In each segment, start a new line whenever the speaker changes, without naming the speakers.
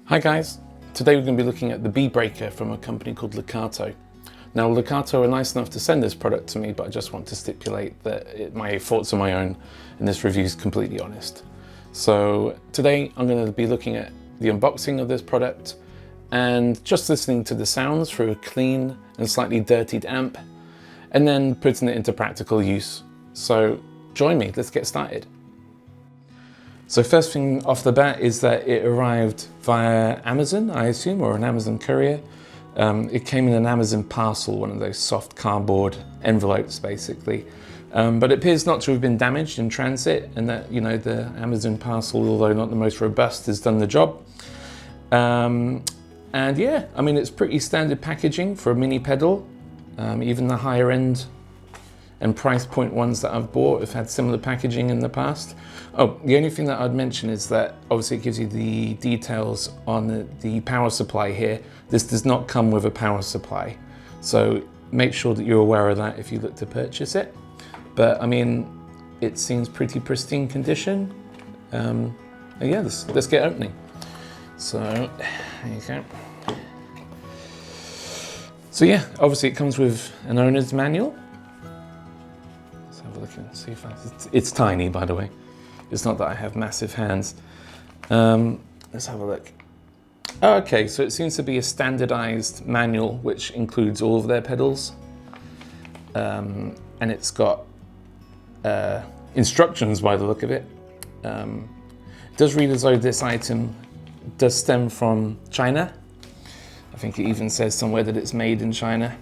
Hi guys, today we're going to be looking at the B-Breaker from a company called Lekato. Now Lekato are nice enough to send this product to me, but I just want to stipulate that my thoughts are my own and this review is completely honest. So today I'm going to be looking at the unboxing of this product and just listening to the sounds through a clean and slightly dirtied amp and then putting it into practical use. So join me, let's get started. So first thing off the bat is that it arrived via Amazon, I assume, or an Amazon courier. It came in an Amazon parcel, one of those soft cardboard envelopes basically. But it appears not to have been damaged in transit, and that, you know, the Amazon parcel, although not the most robust, has done the job. And yeah, I mean, it's pretty standard packaging for a mini pedal. Even the higher end and price point ones that I've bought have had similar packaging in the past. Oh, the only thing that I'd mention is that obviously it gives you the details on the power supply here. This does not come with a power supply, so make sure that you're aware of that if you look to purchase it. But I mean, it seems pretty pristine condition. Yeah, let's get opening. So there you go. So yeah, obviously it comes with an owner's manual. Let's have a look and see if it's tiny, by the way. It's not that I have massive hands. Let's have a look. Okay, so it seems to be a standardized manual which includes all of their pedals. And it's got instructions by the look of it. It does read as though this item does stem from China. I think it even says somewhere that it's made in China.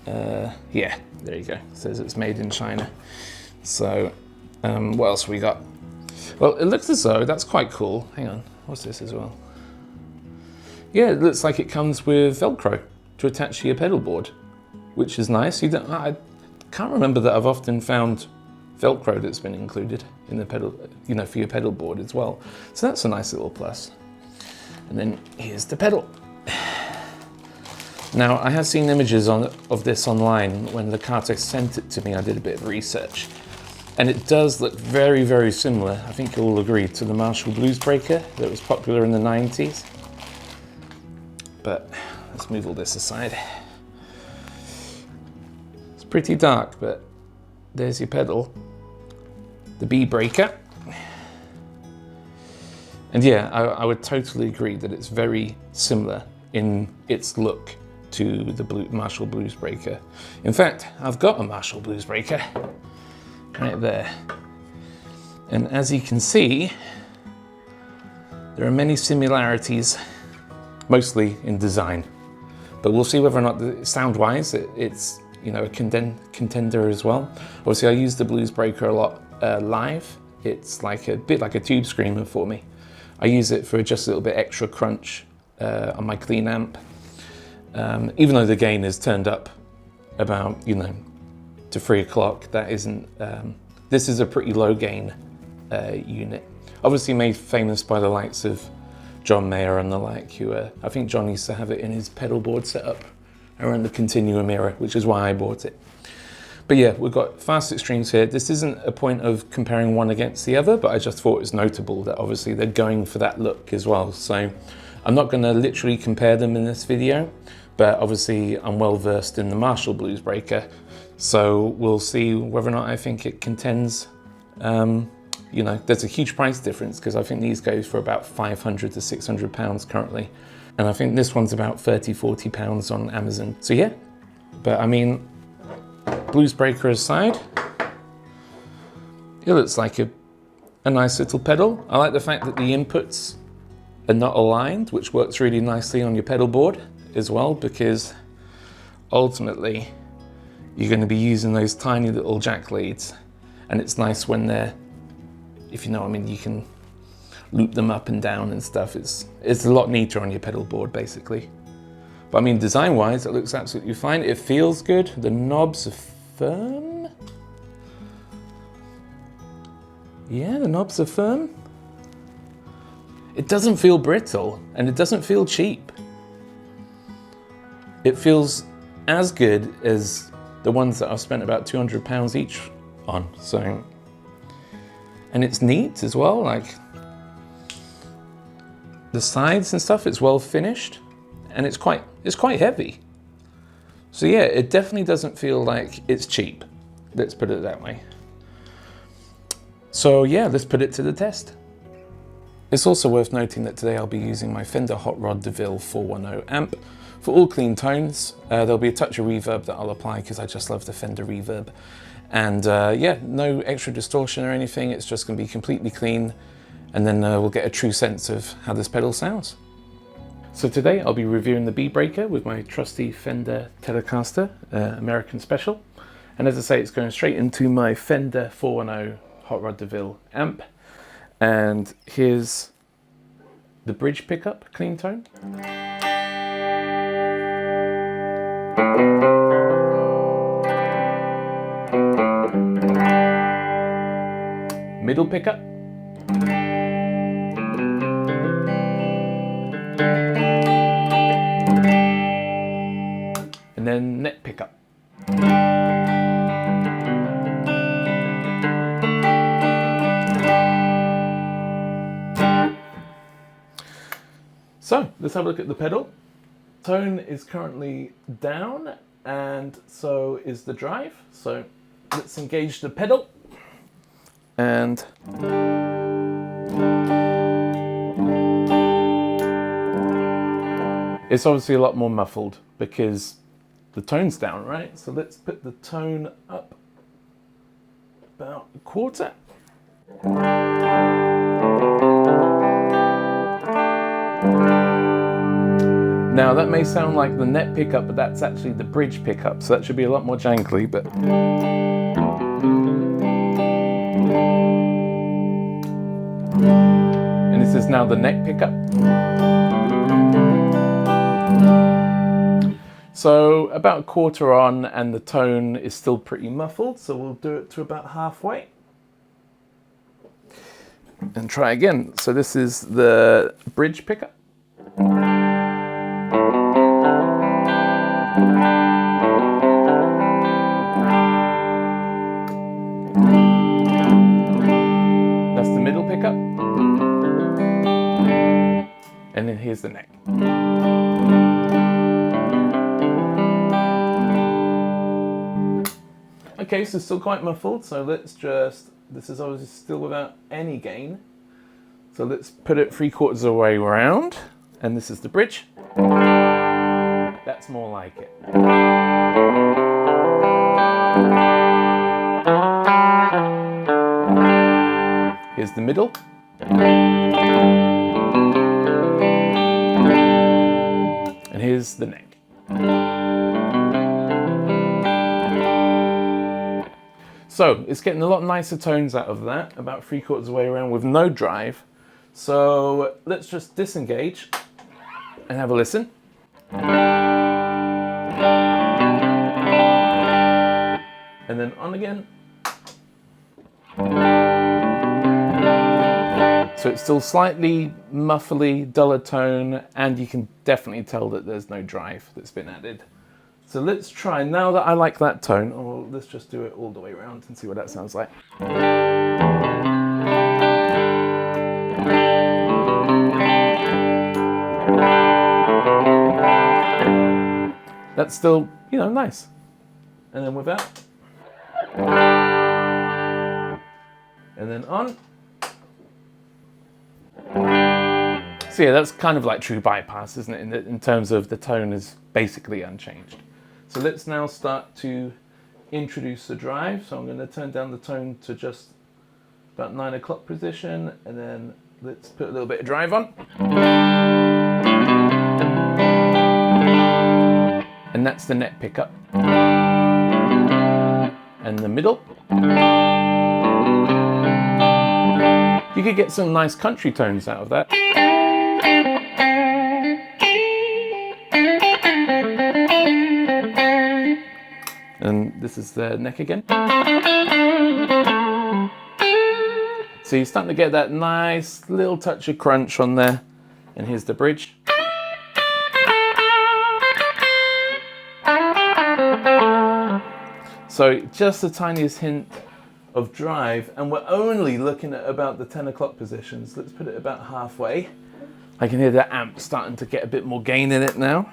Yeah, there you go. It says it's made in China. So what else we got? Well, it looks as though that's quite cool. Hang on, what's this as well? Yeah, it looks like it comes with Velcro to attach to your pedal board, which is nice. I can't remember that I've often found Velcro that's been included in the pedal, you know, for your pedal board as well. So that's a nice little plus. And then here's the pedal. Now, I have seen images of this online. When Lekato sent it to me, I did a bit of research. And it does look very, very similar, I think you'll all agree, to the Marshall BluesBreaker that was popular in the 90s. But let's move all this aside. It's pretty dark, but there's your pedal, the B-Breaker. And yeah, I would totally agree that it's very similar in its look to the Marshall BluesBreaker. In fact, I've got a Marshall BluesBreaker right there. And as you can see, there are many similarities, mostly in design. But we'll see whether or not, sound-wise, it's, you know, a contender as well. Obviously, I use the BluesBreaker a lot live. It's like a bit like a tube screamer for me. I use it for just a little bit extra crunch on my clean amp. Even though the gain is turned up about, you know, to 3 o'clock, that isn't, this is a pretty low gain unit. Obviously made famous by the likes of John Mayer and the like, who I think John used to have it in his pedal board setup around the Continuum era, which is why I bought it. But yeah, we've got fast extremes here. This isn't a point of comparing one against the other, but I just thought it was notable that obviously they're going for that look as well. So I'm not gonna literally compare them in this video, but obviously I'm well versed in the Marshall BluesBreaker. So we'll see whether or not I think it contends. You know, there's a huge price difference because I think these go for about 500 to 600 pounds currently. And I think this one's about 30, 40 pounds on Amazon. So yeah, but I mean, BluesBreaker aside, it looks like a nice little pedal. I like the fact that the inputs are not aligned, which works really nicely on your pedal board as well, because ultimately you're going to be using those tiny little jack leads, and it's nice when they're, if you know what I mean, you can loop them up and down and stuff. It's a lot neater on your pedal board basically. But I mean, design wise, it looks absolutely fine. It feels good. The knobs are firm. Yeah, the knobs are firm. It doesn't feel brittle and it doesn't feel cheap. It feels as good as the ones that I've spent about 200 pounds each on. So, and it's neat as well. Like, the sides and stuff, it's well finished, and it's quite heavy. So yeah, it definitely doesn't feel like it's cheap. Let's put it that way. So yeah, let's put it to the test. It's also worth noting that today I'll be using my Fender Hot Rod Deville 410 amp for all clean tones. There'll be a touch of reverb that I'll apply because I just love the Fender reverb. And yeah, no extra distortion or anything. It's just going to be completely clean. And then we'll get a true sense of how this pedal sounds. So today I'll be reviewing the B-Breaker with my trusty Fender Telecaster American Special. And as I say, it's going straight into my Fender 410 Hot Rod Deville amp. And here's the bridge pickup, clean tone. Middle pickup. And then neck pickup. So let's have a look at the pedal. Tone is currently down, and so is the drive. So let's engage the pedal. And it's obviously a lot more muffled because the tone's down, right? So let's put the tone up about a quarter. Now that may sound like the neck pickup, but that's actually the bridge pickup, so that should be a lot more jangly, but... And this is now the neck pickup. So about a quarter on, and the tone is still pretty muffled, so we'll do it to about halfway. And try again. So this is the bridge pickup. That's the middle pickup. And then here's the neck. Okay, so still quite muffled, so let's just, this is obviously still without any gain. So let's put it 3/4 of the way around, and this is the bridge. That's more like it. Here's the middle. And here's the neck. So it's getting a lot nicer tones out of that, about 3/4 of the way around with no drive. So let's just disengage and have a listen. And then on again. So it's still slightly muffly, duller tone, and you can definitely tell that there's no drive that's been added. So let's try, now that I like that tone, or let's just do it all the way around and see what that sounds like. That's still, you know, nice. And then without. And then on. So yeah, that's kind of like true bypass, isn't it? In terms of the tone is basically unchanged. So let's now start to introduce the drive. So I'm going to turn down the tone to just about 9 o'clock position, and then let's put a little bit of drive on. And that's the neck pickup. And the middle. You could get some nice country tones out of that. And this is the neck again. So you're starting to get that nice little touch of crunch on there. And here's the bridge. So just the tiniest hint of drive, and we're only looking at about the 10 o'clock positions. Let's put it about halfway. I can hear the amp starting to get a bit more gain in it now.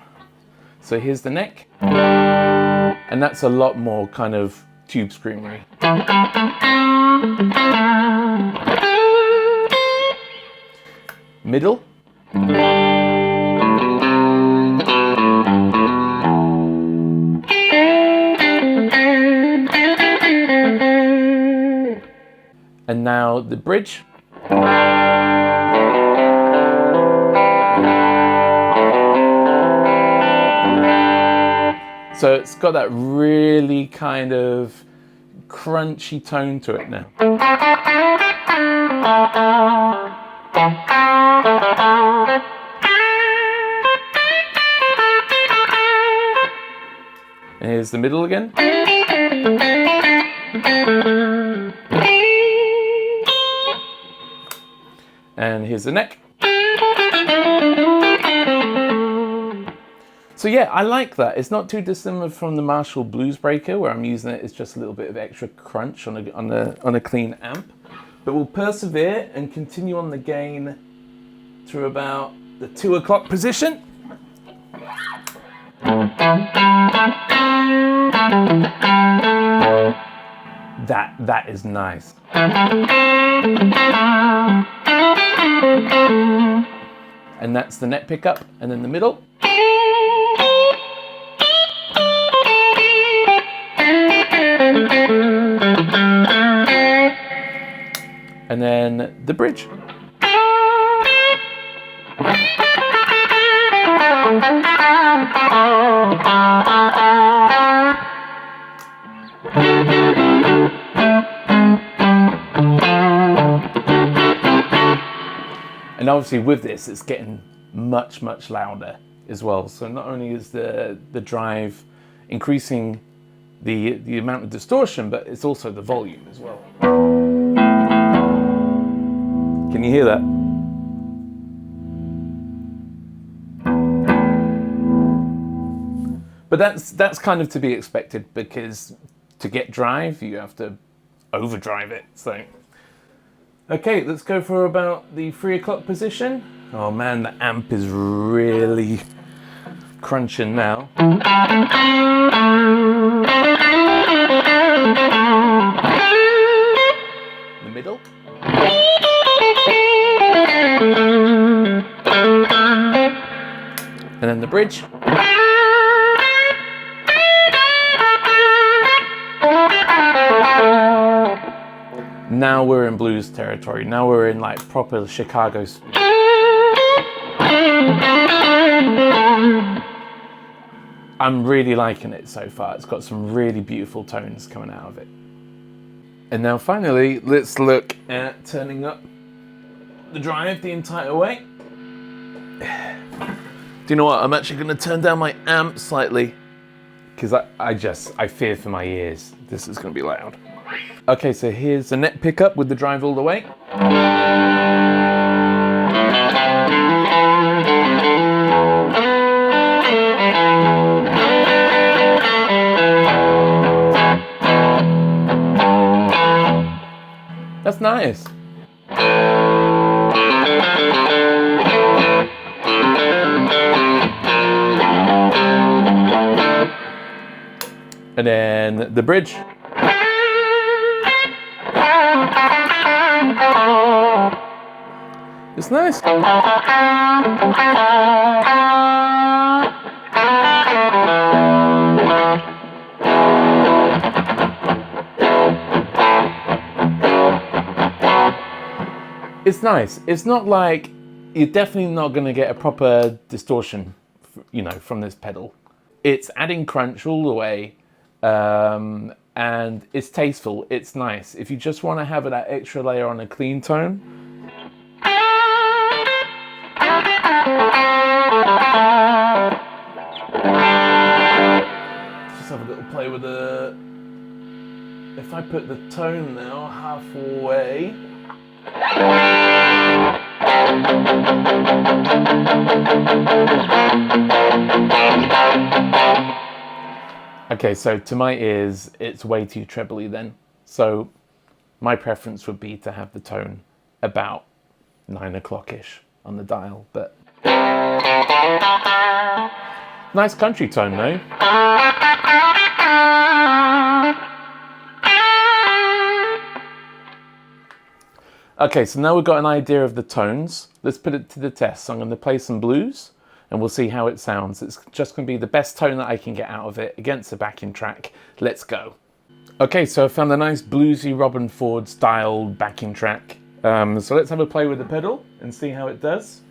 So here's the neck. And that's a lot more kind of tube screamery. Middle. And now the bridge. So it's got that really kind of crunchy tone to it now. And here's the middle again. And here's the neck. So yeah, I like that. It's not too dissimilar from the Marshall BluesBreaker, where I'm using it as just a little bit of extra crunch on a clean amp. But we'll persevere and continue on the gain through about the 2 o'clock position. That is nice. And that's the neck pickup, and then the middle. And then the bridge. And obviously with this, it's getting much, much louder as well. So not only is the drive increasing the amount of distortion, but it's also the volume as well. Can you hear that? But that's kind of to be expected, because to get drive, you have to overdrive it. So, okay, let's go for about the 3 o'clock position. Oh man, the amp is really crunching now. The middle. And then the bridge. Now we're in blues territory. Now we're in like proper Chicago. I'm really liking it so far. It's got some really beautiful tones coming out of it. And now finally, let's look at turning up the drive the entire way. Do you know what? I'm actually going to turn down my amp slightly, because I fear for my ears. This is going to be loud. Okay, so here's the neck pickup with the drive all the way. That's nice. And then the bridge. It's nice. It's nice. It's not like, you're definitely not going to get a proper distortion, you know, from this pedal. It's adding crunch all the way, and it's tasteful. It's nice. If you just want to have that extra layer on a clean tone, just have a little play with the. If I put the tone now halfway. Okay, so to my ears, it's way too trebly then. So my preference would be to have the tone about 9 o'clock-ish. on the dial, but nice country tone though. Okay, so now we've got an idea of the tones. Let's put it to the test. So I'm going to play some blues and we'll see how it sounds. It's just going to be the best tone that I can get out of it against the backing track. Let's go. Okay, so I found a nice bluesy Robin Ford style backing track. So let's have a play with the pedal and see how it does.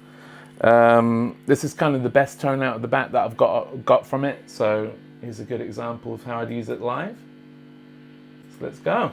This is kind of the best tone out of the bat that I've got from it. So here's a good example of how I'd use it live. So let's go.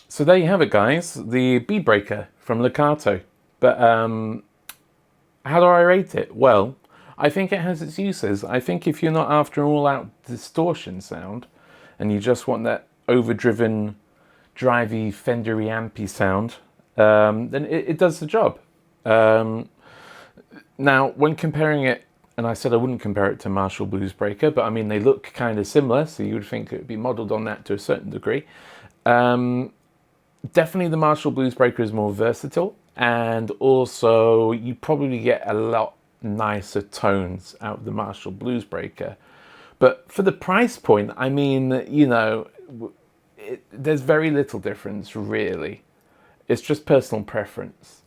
So there you have it, guys, the B-Breaker from Lekato. But how do I rate it? Well, I think it has its uses. I think if you're not after an all-out distortion sound and you just want that overdriven, drivey, Fender-y, ampy sound, then it does the job. Now, when comparing it, and I said I wouldn't compare it to Marshall BluesBreaker, but I mean, they look kind of similar, so you would think it would be modeled on that to a certain degree. Definitely the Marshall BluesBreaker is more versatile, and also you probably get a lot nicer tones out of the Marshall BluesBreaker. But for the price point, I mean, you know, there's very little difference, really. It's just personal preference.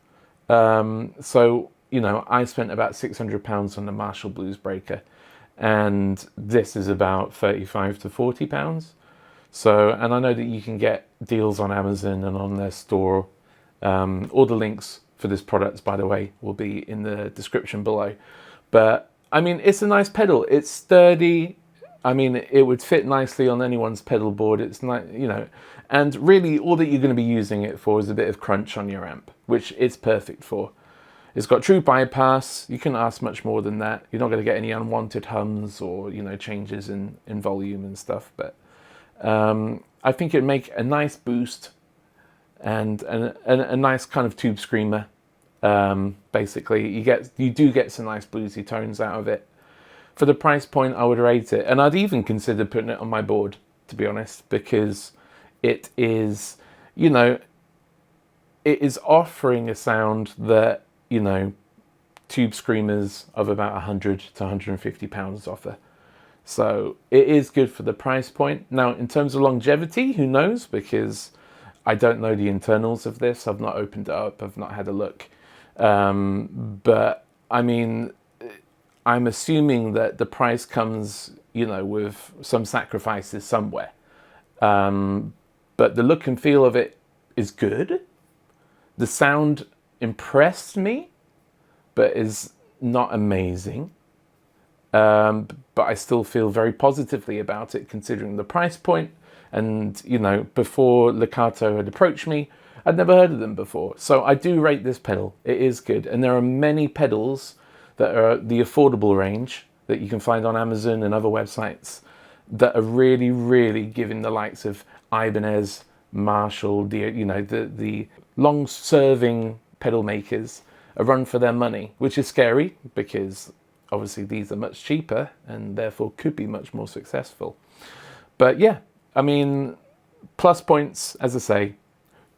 So, you know, I spent about £600 on the Marshall BluesBreaker, and this is about £35 to £40. So, and I know that you can get deals on Amazon and on their store. All the links for this product, by the way, will be in the description below. But, I mean, it's a nice pedal. It's sturdy. I mean, it would fit nicely on anyone's pedal board. It's not, you know, and really all that you're going to be using it for is a bit of crunch on your amp, which it's perfect for. It's got true bypass. You can't ask much more than that. You're not going to get any unwanted hums or, you know, changes in volume and stuff, but I think it'd make a nice boost and a nice kind of tube screamer. Basically, you do get some nice bluesy tones out of it. For the price point, I would rate it, and I'd even consider putting it on my board, to be honest, because it is, you know, it is offering a sound that, you know, tube screamers of about 100 to 150 pounds offer. So it is good for the price point. Now, in terms of longevity, who knows? Because I don't know the internals of this. I've not opened it up. I've not had a look. But I mean, I'm assuming that the price comes, you know, with some sacrifices somewhere. But the look and feel of it is good. The sound impressed me, but is not amazing. But I still feel very positively about it considering the price point. And, you know, before Lekato had approached me, I'd never heard of them before. So I do rate this pedal. It is good. And there are many pedals that are the affordable range that you can find on Amazon and other websites that are really, really giving the likes of Ibanez, Marshall, the long-serving pedal makers a run for their money, which is scary because obviously these are much cheaper and therefore could be much more successful. But yeah, I mean, plus points, as I say,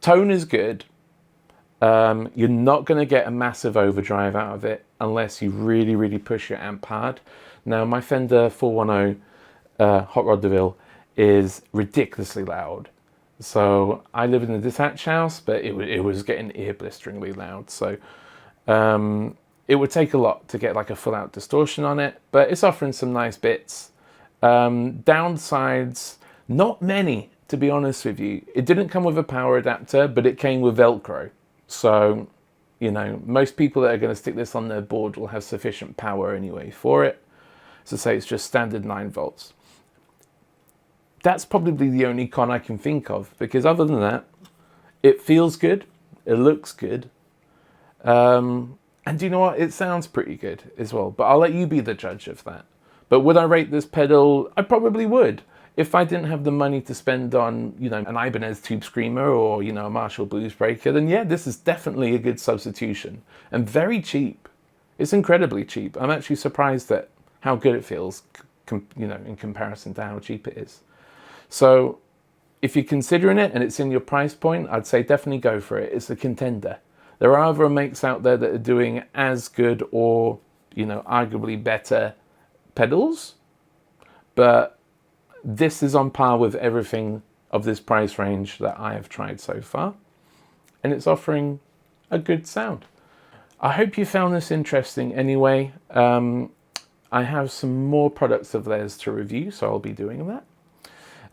tone is good. You're not going to get a massive overdrive out of it unless you really, really push your amp hard. Now, my Fender 410 Hot Rod Deville is ridiculously loud. So I live in a detached house, but it was getting ear-blisteringly loud. So it would take a lot to get like a full-out distortion on it, but it's offering some nice bits. Downsides, not many, to be honest with you. It didn't come with a power adapter, but it came with Velcro. So, you know, most people that are going to stick this on their board will have sufficient power anyway for it. So say it's just standard 9 volts. That's probably the only con I can think of, because other than that, it feels good, it looks good, and do you know what? It sounds pretty good as well, but I'll let you be the judge of that. But would I rate this pedal? I probably would. If I didn't have the money to spend on, you know, an Ibanez Tube Screamer or, you know, a Marshall BluesBreaker, then yeah, this is definitely a good substitution. And very cheap. It's incredibly cheap. I'm actually surprised at how good it feels, you know, in comparison to how cheap it is. So if you're considering it and it's in your price point, I'd say definitely go for it. It's a contender. There are other makes out there that are doing as good or, you know, arguably better pedals, but this is on par with everything of this price range that I have tried so far, and it's offering a good sound. I hope you found this interesting anyway. I have some more products of theirs to review, so I'll be doing that.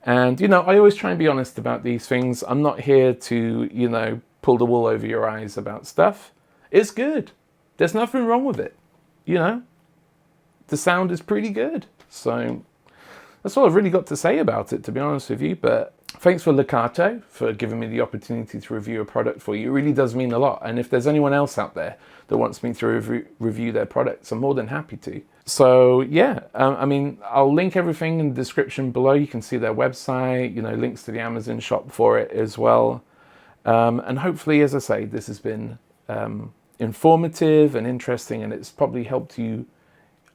And, you know, I always try and be honest about these things. I'm not here to, you know, pull the wool over your eyes about stuff. It's good. There's nothing wrong with it, you know. The sound is pretty good. So that's all I've really got to say about it, to be honest with you. But thanks for Lekato for giving me the opportunity to review a product for you. It really does mean a lot. And if there's anyone else out there that wants me to review their products, I'm more than happy to. So yeah, I mean, I'll link everything in the description below. You can see their website, you know, links to the Amazon shop for it as well. And hopefully, as I say, this has been informative and interesting, and it's probably helped you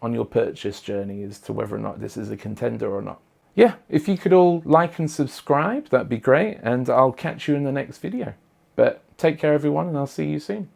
on your purchase journey as to whether or not this is a contender or not. Yeah, if you could all like and subscribe, that'd be great, and I'll catch you in the next video. But take care everyone, and I'll see you soon.